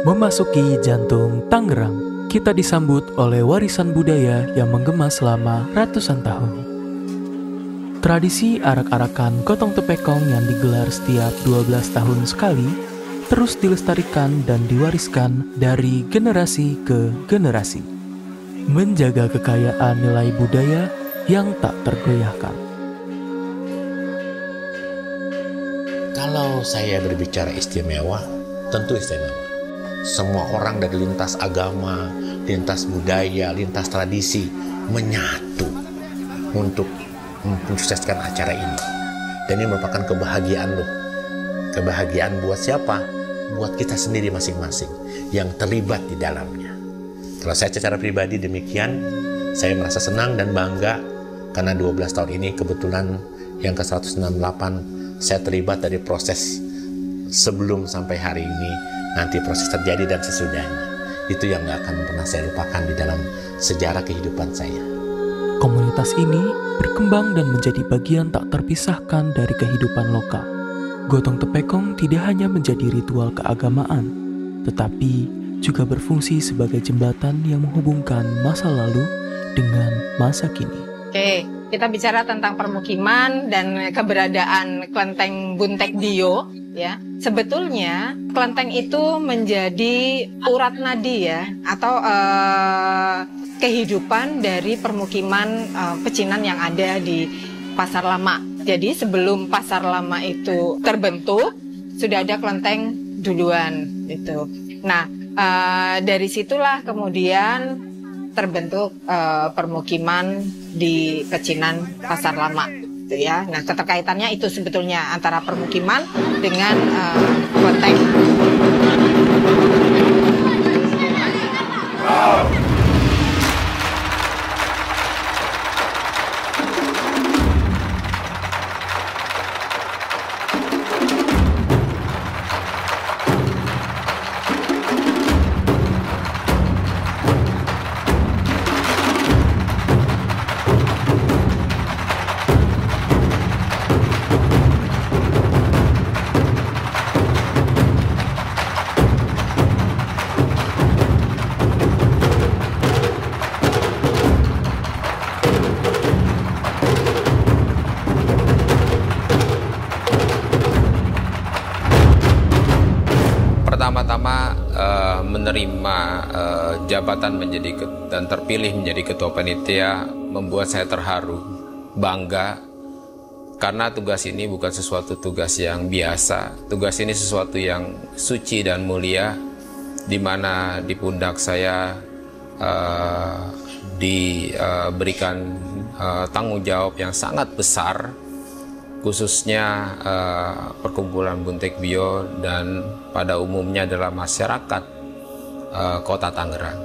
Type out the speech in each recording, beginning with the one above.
Memasuki jantung Tangerang, kita disambut oleh warisan budaya yang menggema selama ratusan tahun. Tradisi arak-arakan gotong tepekong yang digelar setiap 12 tahun sekali terus dilestarikan dan diwariskan dari generasi ke generasi, menjaga kekayaan nilai budaya yang tak tergoyahkan. Kalau saya berbicara istimewa, tentu istimewa. Semua orang dari lintas agama, lintas budaya, lintas tradisi menyatu untuk mensukseskan acara ini. Dan ini merupakan kebahagiaan loh. Kebahagiaan buat siapa? Buat kita sendiri masing-masing yang terlibat di dalamnya. Kalau saya secara pribadi demikian, saya merasa senang dan bangga karena 12 tahun ini kebetulan yang ke-168 saya terlibat dari proses sebelum sampai hari ini, nanti proses terjadi dan sesudahnya. Itu yang gak akan pernah saya lupakan di dalam sejarah kehidupan saya. Komunitas ini berkembang dan menjadi bagian tak terpisahkan dari kehidupan lokal. Gotong tepekong tidak hanya menjadi ritual keagamaan, tetapi juga berfungsi sebagai jembatan yang menghubungkan masa lalu dengan masa kini. Oke, kita bicara tentang permukiman dan keberadaan Klenteng Buntek Bio, ya. Sebetulnya kelenteng itu menjadi urat nadi ya, atau kehidupan dari permukiman pecinan yang ada di Pasar Lama. Jadi sebelum Pasar Lama itu terbentuk, sudah ada kelenteng duluan gitu. Nah, dari situlah kemudian terbentuk permukiman di pecinan Pasar Lama, gitu ya. Nah, keterkaitannya itu sebetulnya antara permukiman dengan kelenteng. Pertama-tama menerima jabatan dan terpilih menjadi ketua panitia membuat saya terharu, bangga, karena tugas ini bukan sesuatu tugas yang biasa. Tugas ini sesuatu yang suci dan mulia, di mana di pundak saya diberikan tanggung jawab yang sangat besar, khususnya perkumpulan Buntek Bio dan pada umumnya adalah masyarakat Kota Tangerang.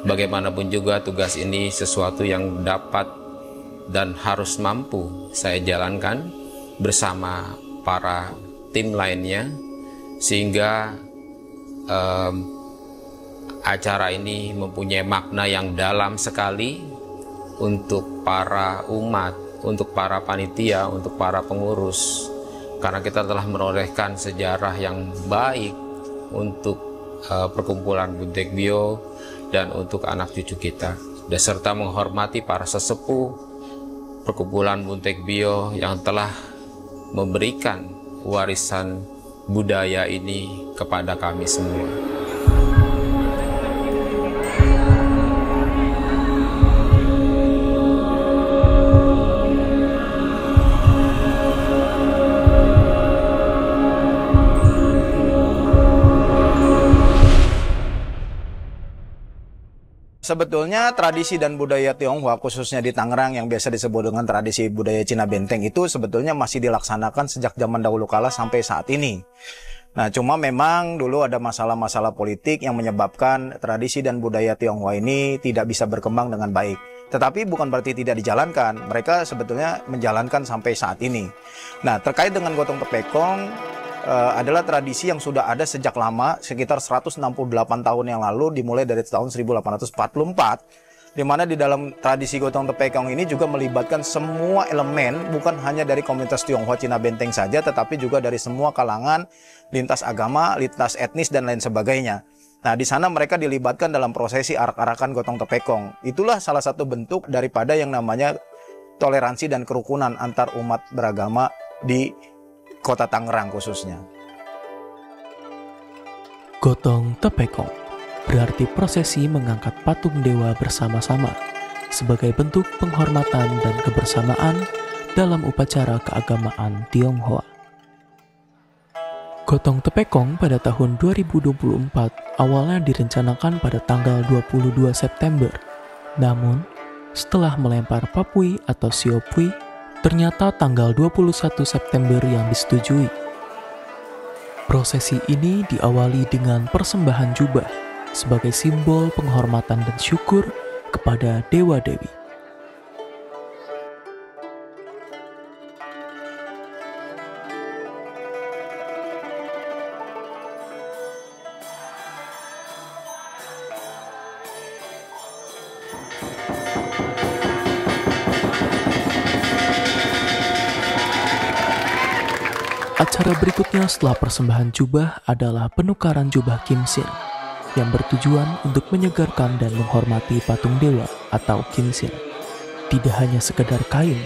Bagaimanapun juga tugas ini sesuatu yang dapat dan harus mampu saya jalankan bersama para tim lainnya, sehingga acara ini mempunyai makna yang dalam sekali untuk para umat, untuk para panitia, untuk para pengurus, karena kita telah menorehkan sejarah yang baik untuk perkumpulan Buntek Bio dan untuk anak cucu kita, dan serta menghormati para sesepuh perkumpulan Buntek Bio yang telah memberikan warisan budaya ini kepada kami semua. Sebetulnya tradisi dan budaya Tionghoa khususnya di Tangerang yang biasa disebut dengan tradisi budaya Cina Benteng itu sebetulnya masih dilaksanakan sejak zaman dahulu kala sampai saat ini. Nah, cuma memang dulu ada masalah-masalah politik yang menyebabkan tradisi dan budaya Tionghoa ini tidak bisa berkembang dengan baik. Tetapi bukan berarti tidak dijalankan, mereka sebetulnya menjalankan sampai saat ini. Nah, terkait dengan gotong tepekong, adalah tradisi yang sudah ada sejak lama, sekitar 168 tahun yang lalu, dimulai dari tahun 1844. di mana di dalam tradisi Gotong Tepekong ini juga melibatkan semua elemen, bukan hanya dari komunitas Tionghoa Cina Benteng saja, tetapi juga dari semua kalangan, lintas agama, lintas etnis, dan lain sebagainya. Nah, di sana mereka dilibatkan dalam prosesi arak-arakan Gotong Tepekong. Itulah salah satu bentuk daripada yang namanya toleransi dan kerukunan antar umat beragama di Kota Tangerang khususnya. Gotong Tepekong berarti prosesi mengangkat patung dewa bersama-sama sebagai bentuk penghormatan dan kebersamaan dalam upacara keagamaan Tionghoa. Gotong Tepekong pada tahun 2024 awalnya direncanakan pada tanggal 22 September. Namun, setelah melempar papui atau siopui, ternyata tanggal 21 September yang disetujui. Prosesi ini diawali dengan persembahan jubah sebagai simbol penghormatan dan syukur kepada dewa-dewi. Acara berikutnya setelah persembahan jubah adalah penukaran jubah Kimsin yang bertujuan untuk menyegarkan dan menghormati patung dewa atau Kimsin. Tidak hanya sekedar kain,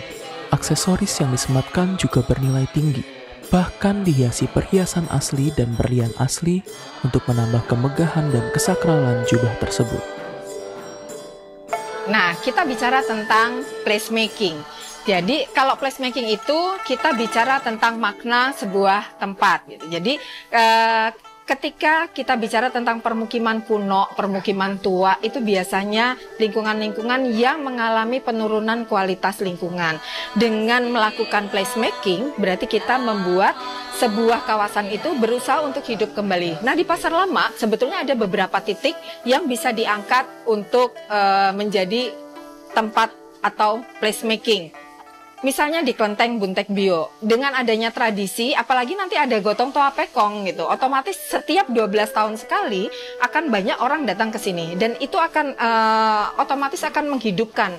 aksesoris yang disematkan juga bernilai tinggi, bahkan dihiasi perhiasan asli dan berlian asli untuk menambah kemegahan dan kesakralan jubah tersebut. Nah, kita bicara tentang placemaking. Jadi kalau placemaking itu kita bicara tentang makna sebuah tempat gitu. Jadi ketika kita bicara tentang permukiman kuno, permukiman tua, itu biasanya lingkungan-lingkungan yang mengalami penurunan kualitas lingkungan. Dengan melakukan placemaking, berarti kita membuat sebuah kawasan itu berusaha untuk hidup kembali. Nah, di Pasar Lama sebetulnya ada beberapa titik yang bisa diangkat untuk menjadi tempat atau placemaking. Misalnya di Kelenteng Buntek Bio, dengan adanya tradisi, apalagi nanti ada Gotong Tepekong gitu, otomatis setiap 12 tahun sekali akan banyak orang datang ke sini, dan itu akan otomatis akan menghidupkan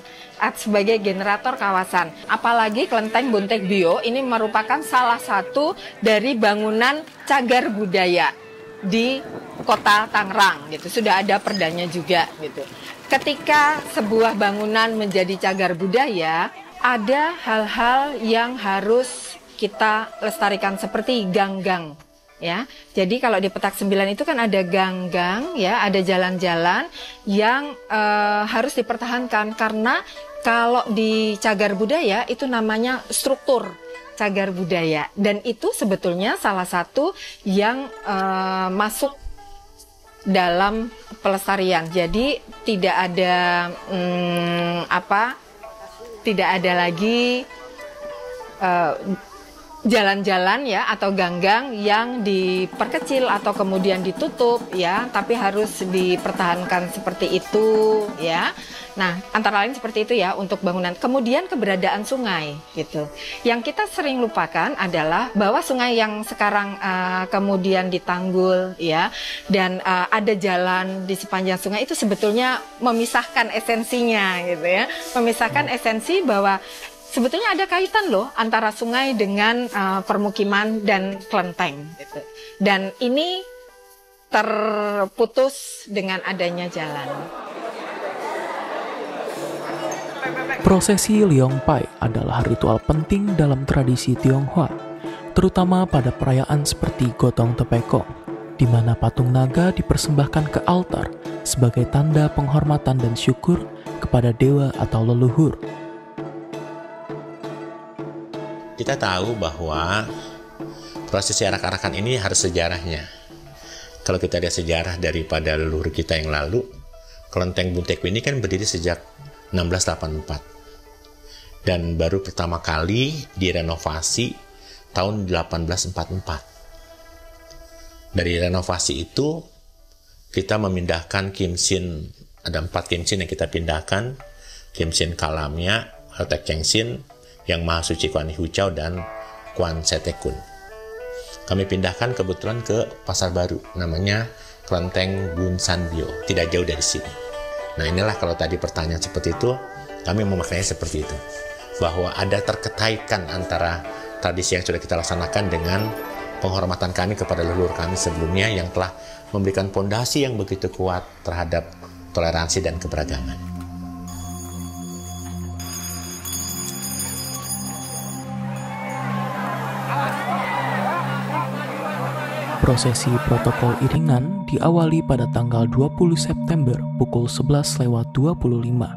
sebagai generator kawasan. Apalagi Kelenteng Buntek Bio ini merupakan salah satu dari bangunan cagar budaya di Kota Tangerang gitu, sudah ada perdanya juga gitu. Ketika sebuah bangunan menjadi cagar budaya, ada hal-hal yang harus kita lestarikan seperti gang-gang ya. Jadi kalau di Petak 9 itu kan ada gang-gang ya, ada jalan-jalan yang harus dipertahankan, karena kalau di cagar budaya itu namanya struktur cagar budaya, dan itu sebetulnya salah satu yang masuk dalam pelestarian. Jadi tidak ada tidak ada lagi jalan-jalan ya atau gang-gang yang diperkecil atau kemudian ditutup ya, tapi harus dipertahankan seperti itu ya. Nah, antara lain seperti itu ya untuk bangunan. Kemudian keberadaan sungai gitu. Yang kita sering lupakan adalah bahwa sungai yang sekarang kemudian ditanggul ya, dan ada jalan di sepanjang sungai itu sebetulnya memisahkan esensinya gitu ya. Memisahkan esensi bahwa sebetulnya ada kaitan loh antara sungai dengan permukiman dan kelenteng gitu. Dan ini terputus dengan adanya jalan. Prosesi Liongpai adalah ritual penting dalam tradisi Tionghoa, terutama pada perayaan seperti Gotong Tepekong, di mana patung naga dipersembahkan ke altar sebagai tanda penghormatan dan syukur kepada dewa atau leluhur. Kita tahu bahwa prosesi arak-arakan ini harus sejarahnya. Kalau kita lihat sejarah daripada leluhur kita yang lalu, Kelenteng Buntek ini kan berdiri sejak 1684. Dan baru pertama kali direnovasi tahun 1844. Dari renovasi itu, kita memindahkan Kimsin, ada 4 Kimsin yang kita pindahkan, Kimsin Kalamnya, Haltek Chengsin, Yang Maha Suci Kuan Yu Chao, dan Kuan Setekun. Kami pindahkan kebetulan ke Pasar Baru, namanya Kelenteng Bunsan Bio, tidak jauh dari sini. Nah inilah kalau tadi pertanyaan seperti itu, kami memaknainya seperti itu. Bahwa ada terkaitan antara tradisi yang sudah kita laksanakan dengan penghormatan kami kepada leluhur kami sebelumnya yang telah memberikan fondasi yang begitu kuat terhadap toleransi dan keberagaman. Prosesi protokol iringan diawali pada tanggal 20 September pukul 11:25.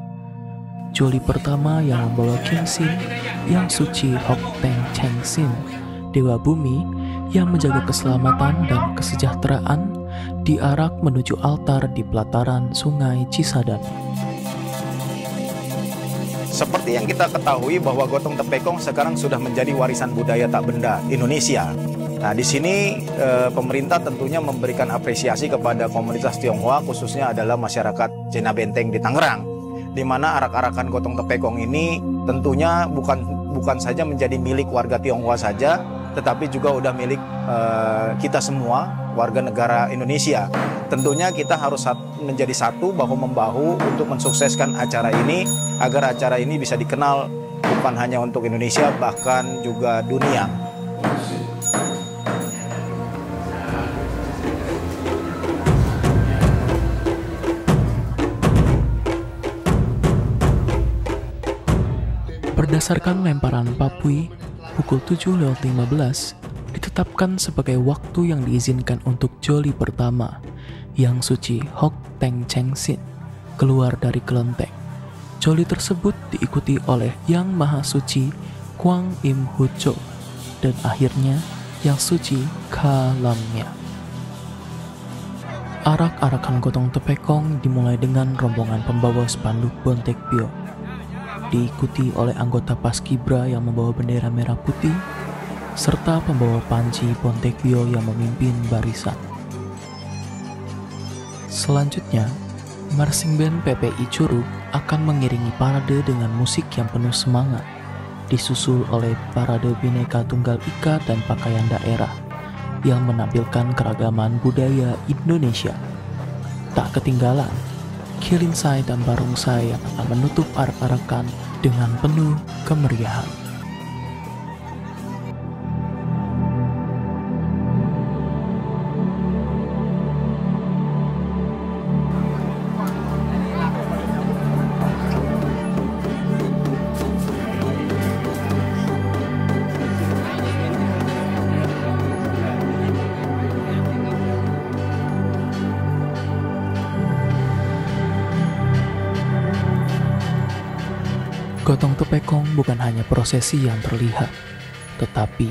Joli pertama yang membawa King Sin, yang suci Hok Teng Cheng Sin, Dewa Bumi yang menjaga keselamatan dan kesejahteraan, diarak menuju altar di pelataran Sungai Cisadane. Seperti yang kita ketahui bahwa Gotong Tepekong sekarang sudah menjadi warisan budaya tak benda Indonesia. Nah, di sini pemerintah tentunya memberikan apresiasi kepada komunitas Tionghoa, khususnya adalah masyarakat Cina Benteng di Tangerang, di mana arak-arakan Gotong Tepekong ini tentunya bukan saja menjadi milik warga Tionghoa saja, tetapi juga udah milik kita semua, warga negara Indonesia. Tentunya kita harus menjadi satu bahu-membahu untuk mensukseskan acara ini, agar acara ini bisa dikenal bukan hanya untuk Indonesia, bahkan juga dunia. Berdasarkan lemparan Papui, pukul 7:15 ditetapkan sebagai waktu yang diizinkan untuk Joli pertama, yang suci Hok Teng Cheng Sin, keluar dari kelenteng. Joli tersebut diikuti oleh Yang Maha Suci Kwang Im Hucho dan akhirnya yang suci Ka Lamnya. Arak-arakan Gotong Tepekong dimulai dengan rombongan pembawa spanduk Bontekpyo, diikuti oleh anggota Paskibra yang membawa bendera merah putih, serta pembawa panci Bontekpyo yang memimpin barisan. Selanjutnya, marching band PPI Curug akan mengiringi parade dengan musik yang penuh semangat, disusul oleh parade Bhinneka Tunggal Ika dan pakaian daerah yang menampilkan keragaman budaya Indonesia. Tak ketinggalan, Kilinsai dan Barongsai yang akan menutup arak-arakan dengan penuh kemeriahan. Gotong Tepekong bukan hanya prosesi yang terlihat, tetapi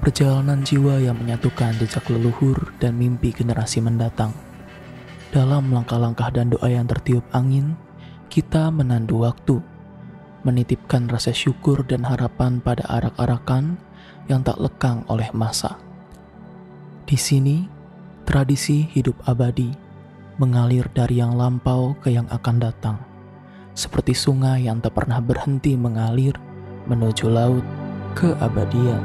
perjalanan jiwa yang menyatukan jejak leluhur dan mimpi generasi mendatang. Dalam langkah-langkah dan doa yang tertiup angin, kita menandu waktu, menitipkan rasa syukur dan harapan pada arak-arakan yang tak lekang oleh masa. Di sini, tradisi hidup abadi, mengalir dari yang lampau ke yang akan datang, seperti sungai yang tak pernah berhenti mengalir menuju laut keabadian.